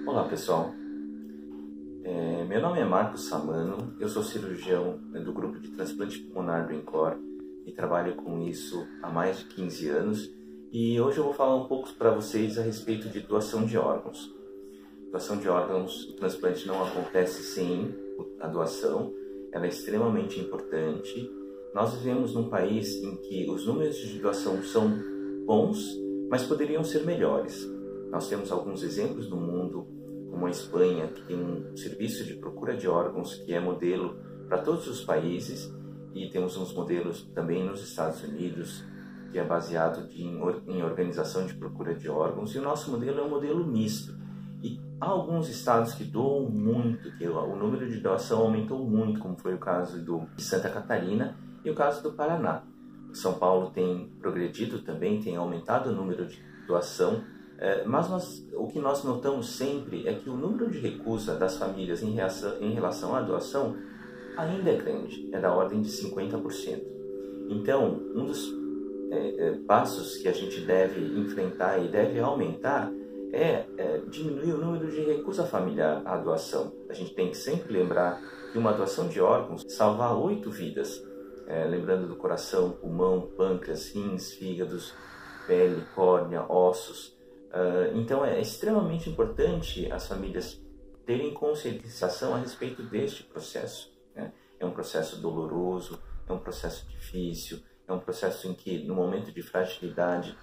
Olá pessoal, meu nome é Marcos Samano, eu sou cirurgião do grupo de transplante pulmonar do INCOR e trabalho com isso há mais de 15 anos e hoje eu vou falar um pouco para vocês a respeito de doação de órgãos. Doação de órgãos, o transplante não acontece sem a doação, ela é extremamente importante. Nós vivemos num país em que os números de doação são bons, mas poderiam ser melhores. Nós temos alguns exemplos no mundo, como a Espanha, que tem um serviço de procura de órgãos que é modelo para todos os países, e temos uns modelos também nos Estados Unidos, que é baseado em organização de procura de órgãos, e o nosso modelo é um modelo misto. E há alguns estados que doam muito, que o número de doação aumentou muito, como foi o caso de Santa Catarina e o caso do Paraná. São Paulo tem progredido também, tem aumentado o número de doação, mas o que nós notamos sempre é que o número de recusa das famílias em relação à doação ainda é grande, é da ordem de 50%. Então, um dos passos que a gente deve enfrentar e deve aumentar é diminuir o número de recusa familiar à doação. A gente tem que sempre lembrar que uma doação de órgãos salva 8 vidas, lembrando do coração, pulmão, pâncreas, rins, fígados, pele, córnea, ossos. Então é extremamente importante as famílias terem conscientização a respeito deste processo, né? É um processo doloroso, é um processo difícil, é um processo em que no momento de fragilidade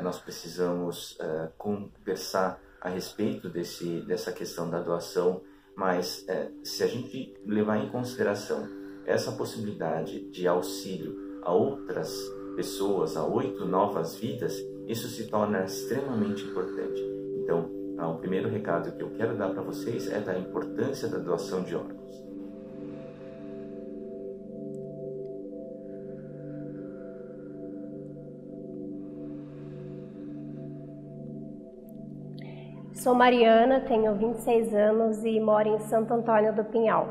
nós precisamos conversar a respeito dessa questão da doação, mas se a gente levar em consideração essa possibilidade de auxílio a outras pessoas, a 8 novas vidas, isso se torna extremamente importante. Então, o primeiro recado que eu quero dar para vocês é da importância da doação de órgãos. Sou Mariana, tenho 26 anos e moro em Santo Antônio do Pinhal.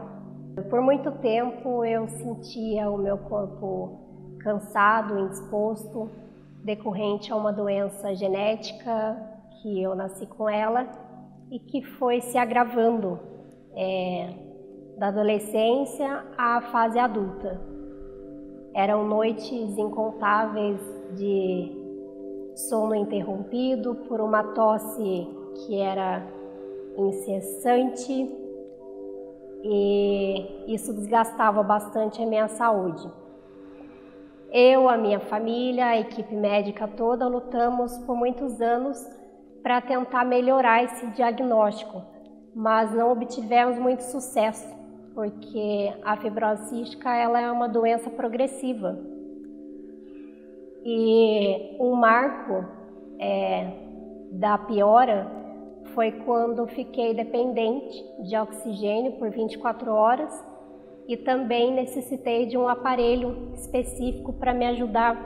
Por muito tempo eu sentia o meu corpo cansado, indisposto, decorrente a uma doença genética que eu nasci com ela e que foi se agravando da adolescência à fase adulta. Eram noites incontáveis de sono interrompido por uma tosse que era incessante e isso desgastava bastante a minha saúde. Eu, a minha família, a equipe médica toda, lutamos por muitos anos para tentar melhorar esse diagnóstico, mas não obtivemos muito sucesso, porque a fibrose cística ela é uma doença progressiva. E um marco da piora foi quando fiquei dependente de oxigênio por 24 horas, e também necessitei de um aparelho específico para me ajudar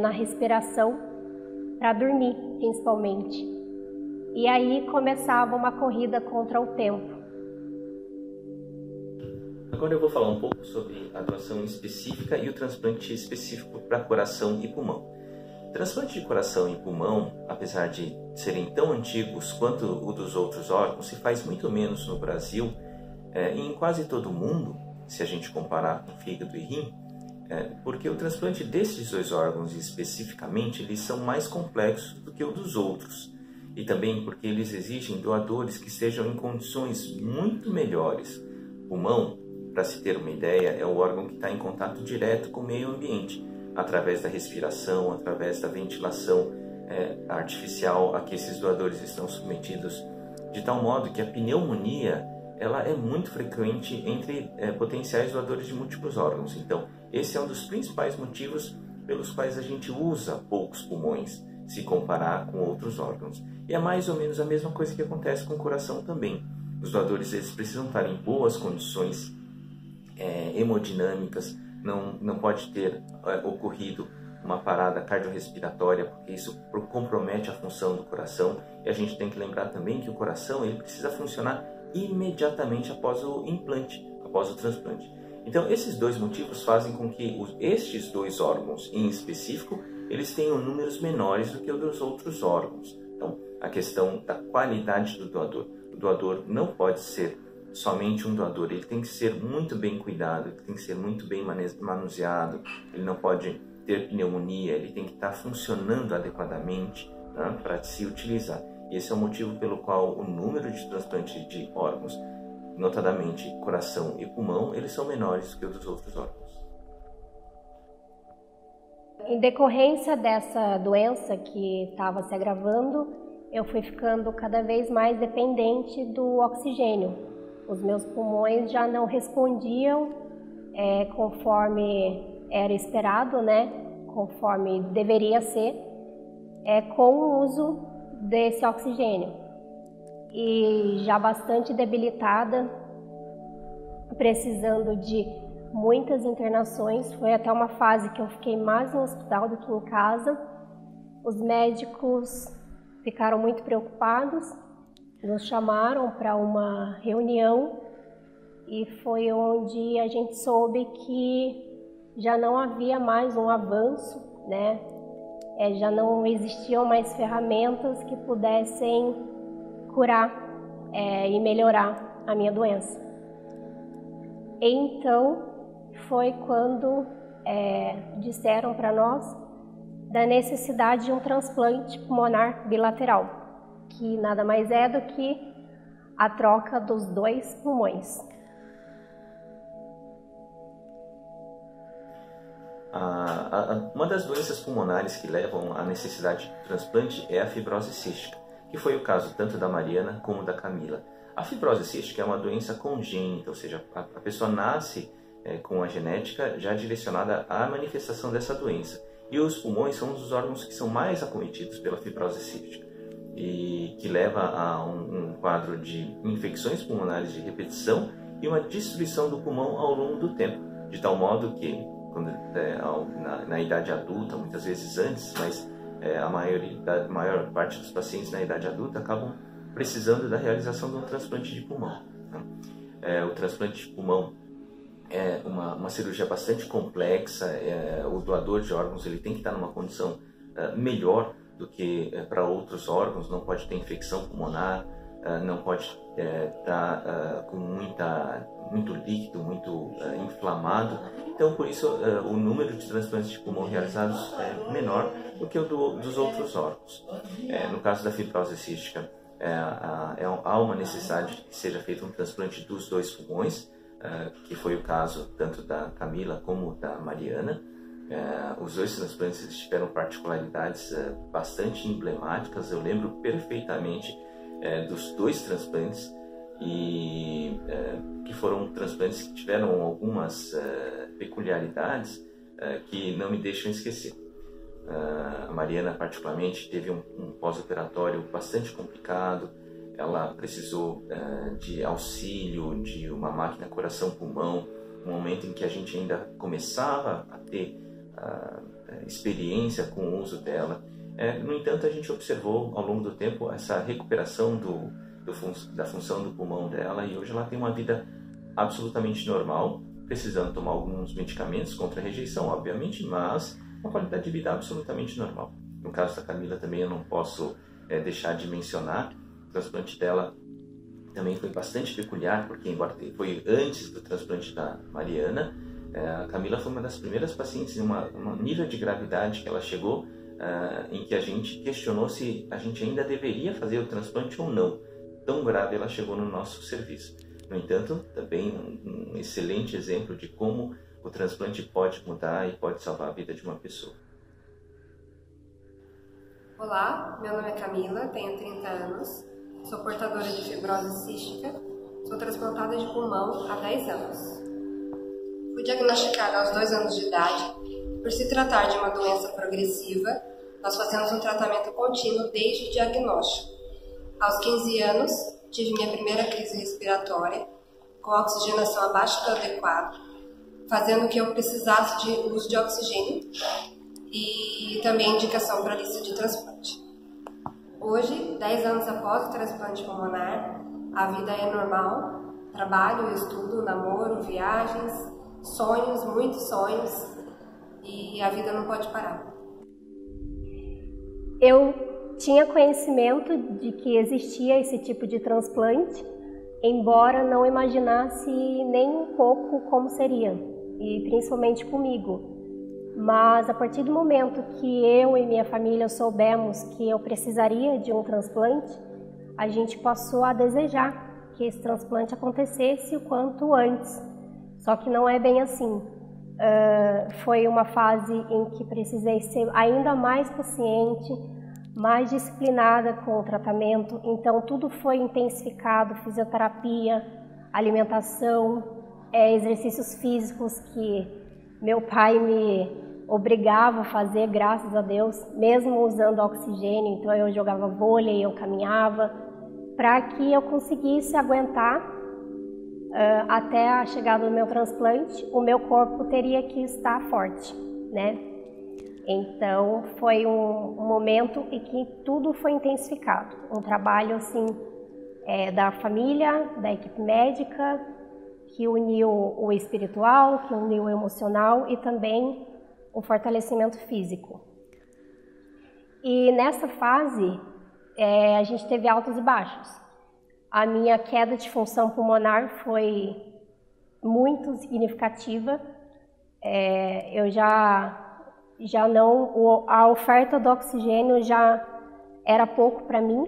na respiração, para dormir principalmente. E aí começava uma corrida contra o tempo. Agora eu vou falar um pouco sobre a doação específica e o transplante específico para coração e pulmão. O transplante de coração e pulmão, apesar de serem tão antigos quanto o dos outros órgãos, se faz muito menos no Brasil e em quase todo o mundo, se a gente comparar com fígado e rim, porque o transplante desses dois órgãos especificamente, eles são mais complexos do que o dos outros, e também porque eles exigem doadores que estejam em condições muito melhores. O pulmão, para se ter uma ideia, é o órgão que está em contato direto com o meio ambiente, através da respiração, através da ventilação artificial a que esses doadores estão submetidos, de tal modo que a pneumonia ela é muito frequente entre potenciais doadores de múltiplos órgãos. Então, esse é um dos principais motivos pelos quais a gente usa poucos pulmões, se comparar com outros órgãos. E é mais ou menos a mesma coisa que acontece com o coração também. Os doadores eles precisam estar em boas condições hemodinâmicas, não pode ter ocorrido uma parada cardiorrespiratória, porque isso compromete a função do coração. E a gente tem que lembrar também que o coração ele precisa funcionar imediatamente após o implante, após o transplante. Então, esses dois motivos fazem com que estes dois órgãos, em específico, eles tenham números menores do que os dos outros órgãos. Então, a questão da qualidade do doador. O doador não pode ser somente um doador, ele tem que ser muito bem cuidado, ele tem que ser muito bem manuseado, ele não pode ter pneumonia, ele tem que estar funcionando adequadamente, né, para se utilizar. E esse é o motivo pelo qual o número de transplantes de órgãos, notadamente coração e pulmão, eles são menores que os dos outros órgãos. Em decorrência dessa doença que estava se agravando, eu fui ficando cada vez mais dependente do oxigênio. Os meus pulmões já não respondiam conforme era esperado, né? Conforme deveria ser, com o uso desse oxigênio. E já bastante debilitada, precisando de muitas internações, foi até uma fase que eu fiquei mais no hospital do que em casa. Os médicos ficaram muito preocupados, nos chamaram para uma reunião e foi onde a gente soube que já não havia mais um avanço, né? Já não existiam mais ferramentas que pudessem curar e melhorar a minha doença. Então foi quando disseram para nós da necessidade de um transplante pulmonar bilateral, que nada mais é do que a troca dos 2 pulmões. Uma das doenças pulmonares que levam à necessidade de transplante é a fibrose cística, que foi o caso tanto da Mariana como da Camila. A fibrose cística é uma doença congênita, ou seja, a pessoa nasce com a genética já direcionada à manifestação dessa doença. E os pulmões são um dos órgãos que são mais acometidos pela fibrose cística, e que leva a um quadro de infecções pulmonares de repetição e uma destruição do pulmão ao longo do tempo, de tal modo que, na idade adulta, muitas vezes antes, mas a maior parte dos pacientes na idade adulta acabam precisando da realização de um transplante de pulmão. O transplante de pulmão é uma cirurgia bastante complexa. O doador de órgãos ele tem que estar numa condição melhor do que para outros órgãos, não pode ter infecção pulmonar, não pode estar com muito líquido, muito inflamado. Então, por isso, o número de transplantes de pulmão realizados é menor do que o dos outros órgãos. No caso da fibrose cística, há uma necessidade que seja feito um transplante dos 2 pulmões, que foi o caso tanto da Camila como da Mariana. Os 2 transplantes tiveram particularidades bastante emblemáticas. Eu lembro perfeitamente dos 2 transplantes, e que foram transplantes que tiveram algumas peculiaridades que não me deixam esquecer. A Mariana particularmente teve um pós-operatório bastante complicado. Ela precisou de auxílio de uma máquina coração-pulmão, um momento em que a gente ainda começava a ter experiência com o uso dela. No entanto, a gente observou ao longo do tempo essa recuperação da função do pulmão dela, e hoje ela tem uma vida absolutamente normal, precisando tomar alguns medicamentos contra a rejeição, obviamente, mas uma qualidade de vida absolutamente normal. No caso da Camila também eu não posso deixar de mencionar. O transplante dela também foi bastante peculiar, porque embora foi antes do transplante da Mariana, a Camila foi uma das primeiras pacientes em um nível de gravidade que ela chegou, em que a gente questionou se a gente ainda deveria fazer o transplante ou não. Tão grave ela chegou no nosso serviço. No entanto, também um excelente exemplo de como o transplante pode mudar e pode salvar a vida de uma pessoa. Olá, meu nome é Camila, tenho 30 anos, sou portadora de fibrose cística, sou transplantada de pulmão há 10 anos. Fui diagnosticada aos 2 anos de idade. Por se tratar de uma doença progressiva, nós fazemos um tratamento contínuo desde o diagnóstico. Aos 15 anos, tive minha primeira crise respiratória, com oxigenação abaixo do adequado, fazendo que eu precisasse de uso de oxigênio e também indicação para a lista de transplante. Hoje, 10 anos após o transplante pulmonar, a vida é normal, trabalho, estudo, namoro, viagens, sonhos, muitos sonhos, e a vida não pode parar. Eu tinha conhecimento de que existia esse tipo de transplante, embora não imaginasse nem um pouco como seria, e principalmente comigo. Mas a partir do momento que eu e minha família soubemos que eu precisaria de um transplante, a gente passou a desejar que esse transplante acontecesse o quanto antes. Só que não é bem assim. Foi uma fase em que precisei ser ainda mais paciente, mais disciplinada com o tratamento, então tudo foi intensificado, fisioterapia, alimentação, exercícios físicos que meu pai me obrigava a fazer, graças a Deus, mesmo usando oxigênio, então eu jogava vôlei, eu caminhava, para que eu conseguisse aguentar até a chegada do meu transplante. O meu corpo teria que estar forte, né? Então foi um momento em que tudo foi intensificado, um trabalho assim da família, da equipe médica, que uniu o espiritual, que uniu o emocional e também o fortalecimento físico. E nessa fase a gente teve altos e baixos. A minha queda de função pulmonar foi muito significativa. Eu já não, a oferta do oxigênio já era pouco para mim,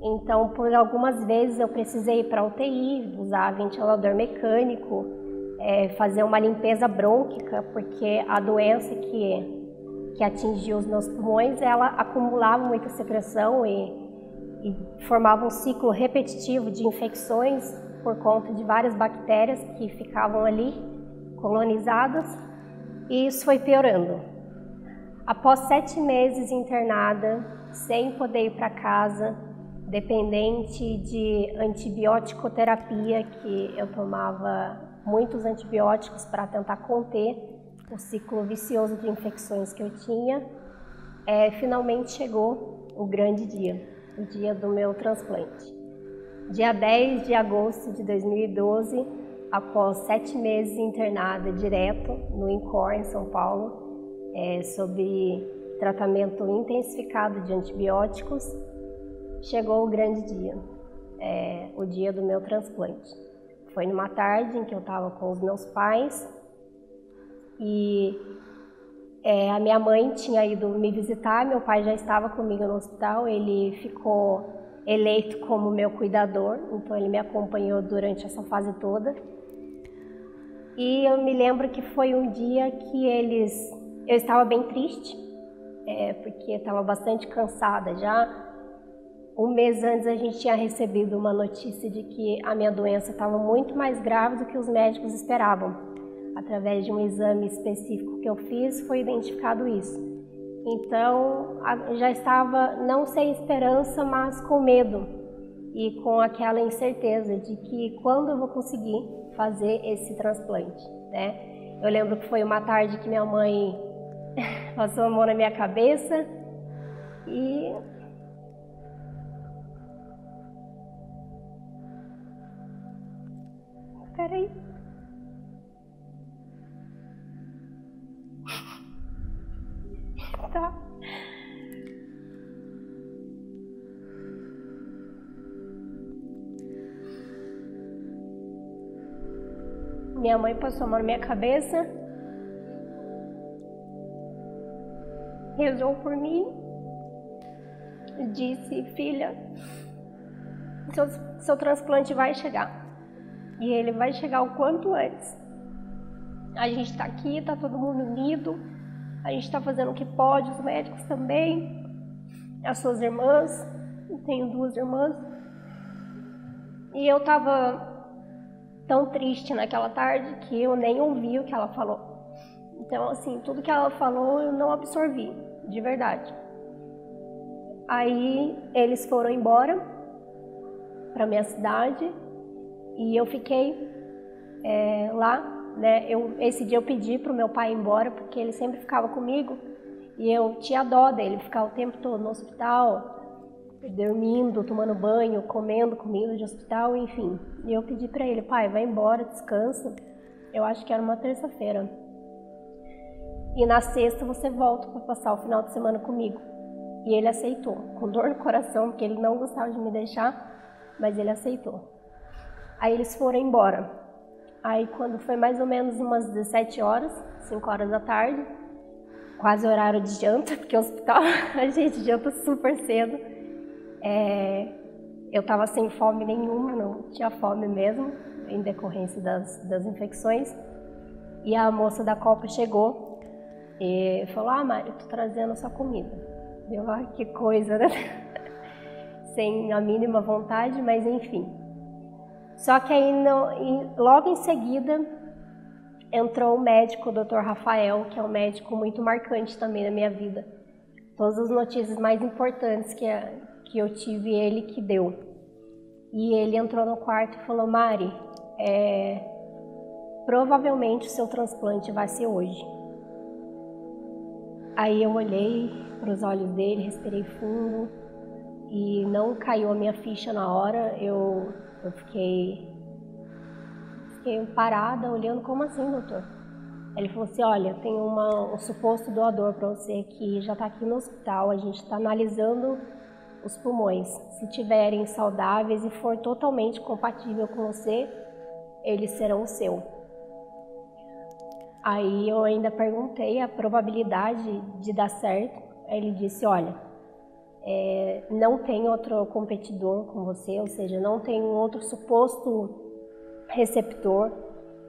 então por algumas vezes eu precisei ir para a UTI, usar ventilador mecânico, fazer uma limpeza brônquica, porque a doença que atingiu os meus pulmões, ela acumulava muita secreção e formava um ciclo repetitivo de infecções por conta de várias bactérias que ficavam ali colonizadas. E isso foi piorando. Após 7 meses internada, sem poder ir para casa, dependente de antibiótico-terapia, que eu tomava muitos antibióticos para tentar conter o ciclo vicioso de infecções que eu tinha, finalmente chegou o grande dia, o dia do meu transplante. Dia 10 de agosto de 2012, após 7 meses internada direto no INCOR, em São Paulo, sob tratamento intensificado de antibióticos, chegou o grande dia, o dia do meu transplante. Foi numa tarde em que eu estava com os meus pais e a minha mãe tinha ido me visitar, meu pai já estava comigo no hospital, ele ficou eleito como meu cuidador, então ele me acompanhou durante essa fase toda. E eu me lembro que foi um dia que eu estava bem triste, porque eu estava bastante cansada já. Um mês antes a gente tinha recebido uma notícia de que a minha doença estava muito mais grave do que os médicos esperavam. Através de um exame específico que eu fiz, foi identificado isso. Então, eu já estava não sem esperança, mas com medo e com aquela incerteza de que quando eu vou conseguir fazer esse transplante, né? Eu lembro que foi uma tarde que minha mãe passou a mão na minha cabeça e peraí. Tá. Minha mãe passou a mão na minha cabeça, rezou por mim e disse: filha, seu transplante vai chegar. E ele vai chegar o quanto antes. A gente está aqui, está todo mundo unido, a gente está fazendo o que pode, os médicos também, as suas irmãs, eu tenho 2 irmãs. E eu estava tão triste naquela tarde que eu nem ouvi o que ela falou. Então, assim, tudo que ela falou eu não absorvi, de verdade. Aí eles foram embora para minha cidade e eu fiquei lá, né? Esse dia eu pedi para o meu pai ir embora porque ele sempre ficava comigo e eu tinha dó dele ficar o tempo todo no hospital, dormindo, tomando banho, comendo comida de hospital, enfim. E eu pedi para ele: pai, vai embora, descansa. Eu acho que era uma terça-feira. E na sexta você volta para passar o final de semana comigo. E ele aceitou, com dor no coração, porque ele não gostava de me deixar, mas ele aceitou. Aí eles foram embora. Aí quando foi mais ou menos umas 17 horas, 5 horas da tarde, quase horário de janta, porque o hospital a gente janta super cedo. Eu estava sem fome nenhuma, não tinha fome mesmo, em decorrência das infecções. E a moça da Copa chegou e falou: Mari, eu tô trazendo a sua comida. Eu, que coisa, né? Sem a mínima vontade, mas enfim. Só que aí, logo em seguida, entrou o médico, o Dr. Rafael, que é um médico muito marcante também na minha vida. Todas as notícias mais importantes que eu tive, ele que deu. E ele entrou no quarto e falou: Mari, provavelmente o seu transplante vai ser hoje. Aí eu olhei para os olhos dele, respirei fundo e não caiu a minha ficha na hora. Eu fiquei parada, olhando: como assim, doutor? Ele falou assim: olha, tem um suposto doador para você que já está aqui no hospital, a gente está analisando os pulmões. Se tiverem saudáveis e for totalmente compatível com você, eles serão o seu. Aí eu ainda perguntei a probabilidade de dar certo. Aí ele disse: olha, não tem outro competidor com você, ou seja, não tem um outro suposto receptor,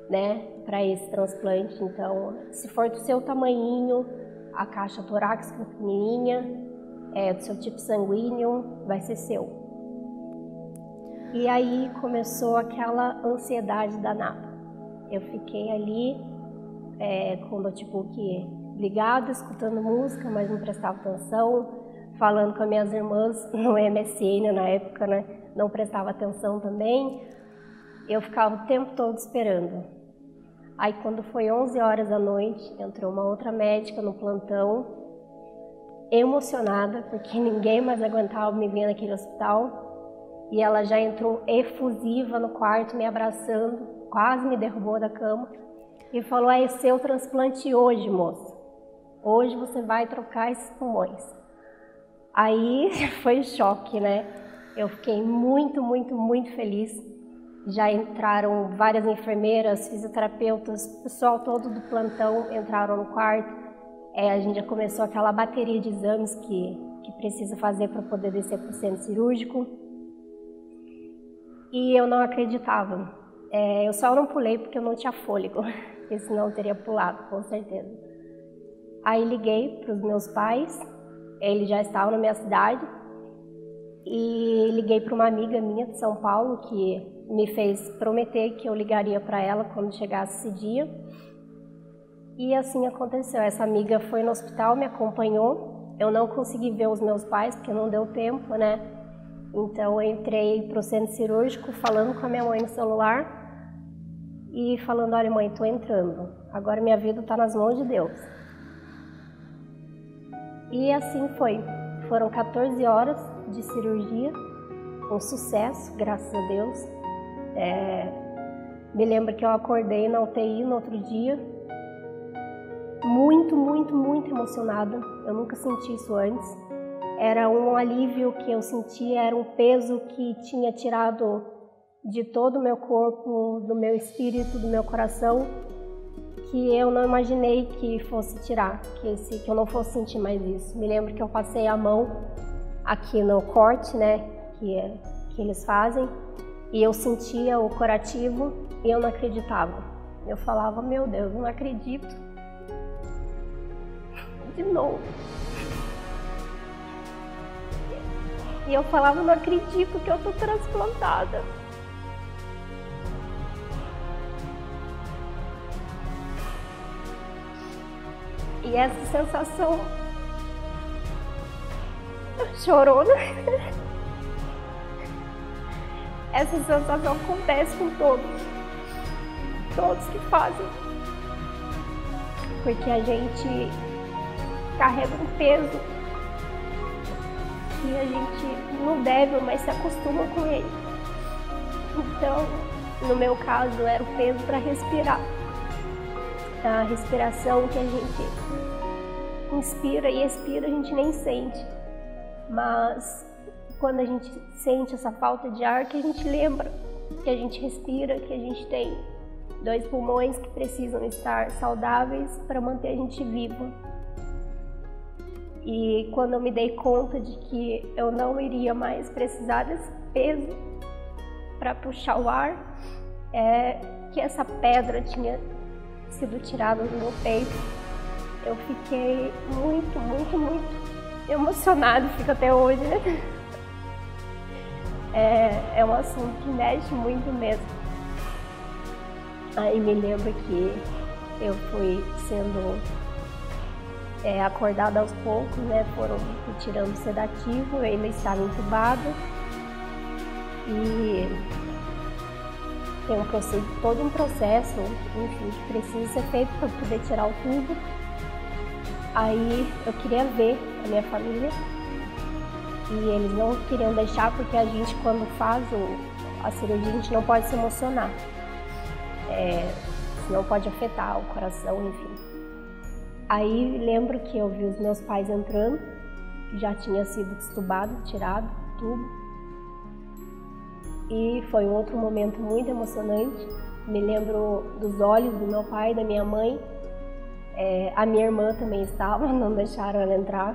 né, para esse transplante. Então, se for do seu tamanhinho, a caixa torácica pequenininha, do seu tipo sanguíneo, vai ser seu. E aí começou aquela ansiedade danada. Eu fiquei ali com o notebook ligado, escutando música, mas não prestava atenção, falando com as minhas irmãs no MSN na época, né? Não prestava atenção também. Eu ficava o tempo todo esperando. Aí quando foi 11 horas da noite, entrou uma outra médica no plantão, emocionada, porque ninguém mais aguentava me ver naquele hospital. E ela já entrou efusiva no quarto, me abraçando, quase me derrubou da cama. E falou: é seu transplante hoje, moça. Hoje você vai trocar esses pulmões. Aí foi choque, né? Eu fiquei muito, muito, muito feliz. Já entraram várias enfermeiras, fisioterapeutas, o pessoal todo do plantão entraram no quarto. A gente já começou aquela bateria de exames que precisa fazer para poder descer para o centro cirúrgico. E eu não acreditava. Eu só não pulei porque eu não tinha fôlego, porque senão eu teria pulado, com certeza. Aí liguei para os meus pais, eles já estavam na minha cidade, e liguei para uma amiga minha de São Paulo, que me fez prometer que eu ligaria para ela quando chegasse esse dia. E assim aconteceu. Essa amiga foi no hospital, me acompanhou. Eu não consegui ver os meus pais, porque não deu tempo, né? Então eu entrei para o centro cirúrgico falando com a minha mãe no celular e falando: olha, mãe, estou entrando. Agora minha vida está nas mãos de Deus. E assim foi. Foram 14 horas de cirurgia, um sucesso, graças a Deus. Me lembro que eu acordei na UTI no outro dia, muito, muito, muito emocionada. Eu nunca senti isso antes. Era um alívio que eu sentia, era um peso que tinha tirado de todo o meu corpo, do meu espírito, do meu coração, que eu não imaginei que fosse tirar, que eu não fosse sentir mais isso. Me lembro que eu passei a mão aqui no corte, né, que eles fazem, e eu sentia o curativo e eu não acreditava. Eu falava: meu Deus, eu não acredito. De novo. E eu falava: não acredito que eu tô transplantada. E essa sensação chorona, essa sensação acontece com todos que fazem, porque a gente carrega um peso que a gente não deve, mas se acostuma com ele. Então, no meu caso, era o peso para respirar. A respiração que a gente inspira e expira, a gente nem sente. mas quando a gente sente essa falta de ar, que a gente lembra que a gente respira, que a gente tem 2 pulmões que precisam estar saudáveis para manter a gente vivo. E quando eu me dei conta de que eu não iria mais precisar desse peso para puxar o ar, que essa pedra tinha sido tirada do meu peito, eu fiquei muito, muito, muito emocionada, fico até hoje, né? É um assunto que mexe muito mesmo. Aí me lembro que eu fui sendo acordada aos poucos, né? Foram me tirando sedativo, eu ainda estava entubada. E tem todo um processo, enfim, que precisa ser feito para poder tirar o tubo. Aí eu queria ver a minha família e eles não queriam deixar, porque a gente, quando faz a cirurgia, a gente não pode se emocionar, senão pode afetar o coração, enfim. Aí lembro que eu vi os meus pais entrando, que já tinha sido estubado, tirado o tubo, e foi um outro momento muito emocionante. Me lembro dos olhos do meu pai e da minha mãe. A minha irmã também estava, não deixaram ela entrar,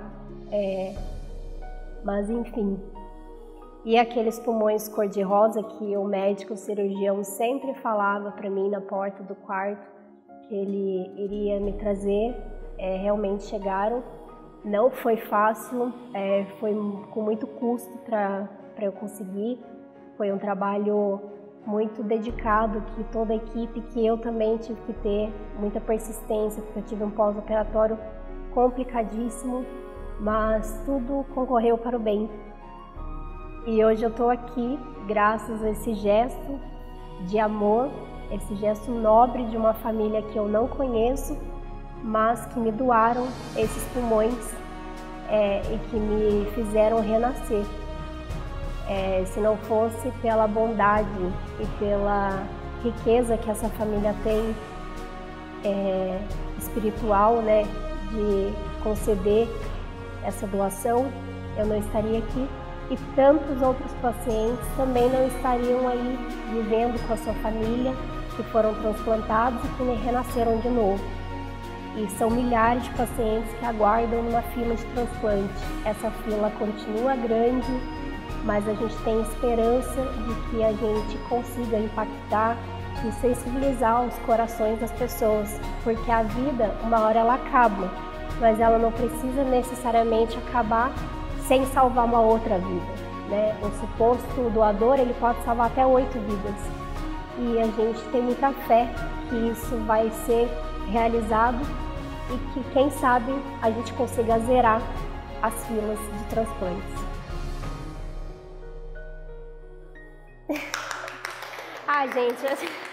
mas enfim. E aqueles pulmões cor-de-rosa que o médico, o cirurgião, sempre falava para mim na porta do quarto que ele iria me trazer, realmente chegaram. Não foi fácil, foi com muito custo para eu conseguir. Foi um trabalho muito dedicado, que toda a equipe, que eu também tive que ter muita persistência, porque eu tive um pós-operatório complicadíssimo, mas tudo concorreu para o bem. E hoje eu estou aqui graças a esse gesto de amor, esse gesto nobre de uma família que eu não conheço, mas que me doaram esses pulmões e que me fizeram renascer. Se não fosse pela bondade e pela riqueza que essa família tem espiritual, né, de conceder essa doação, eu não estaria aqui, e tantos outros pacientes também não estariam aí vivendo com a sua família, que foram transplantados e que renasceram de novo. E são milhares de pacientes que aguardam numa fila de transplante. Essa fila continua grande, mas a gente tem esperança de que a gente consiga impactar e sensibilizar os corações das pessoas, porque a vida, uma hora ela acaba, mas ela não precisa necessariamente acabar sem salvar uma outra vida, né? O suposto doador, ele pode salvar até 8 vidas, e a gente tem muita fé que isso vai ser realizado e que, quem sabe, a gente consiga zerar as filas de transplantes. Gente...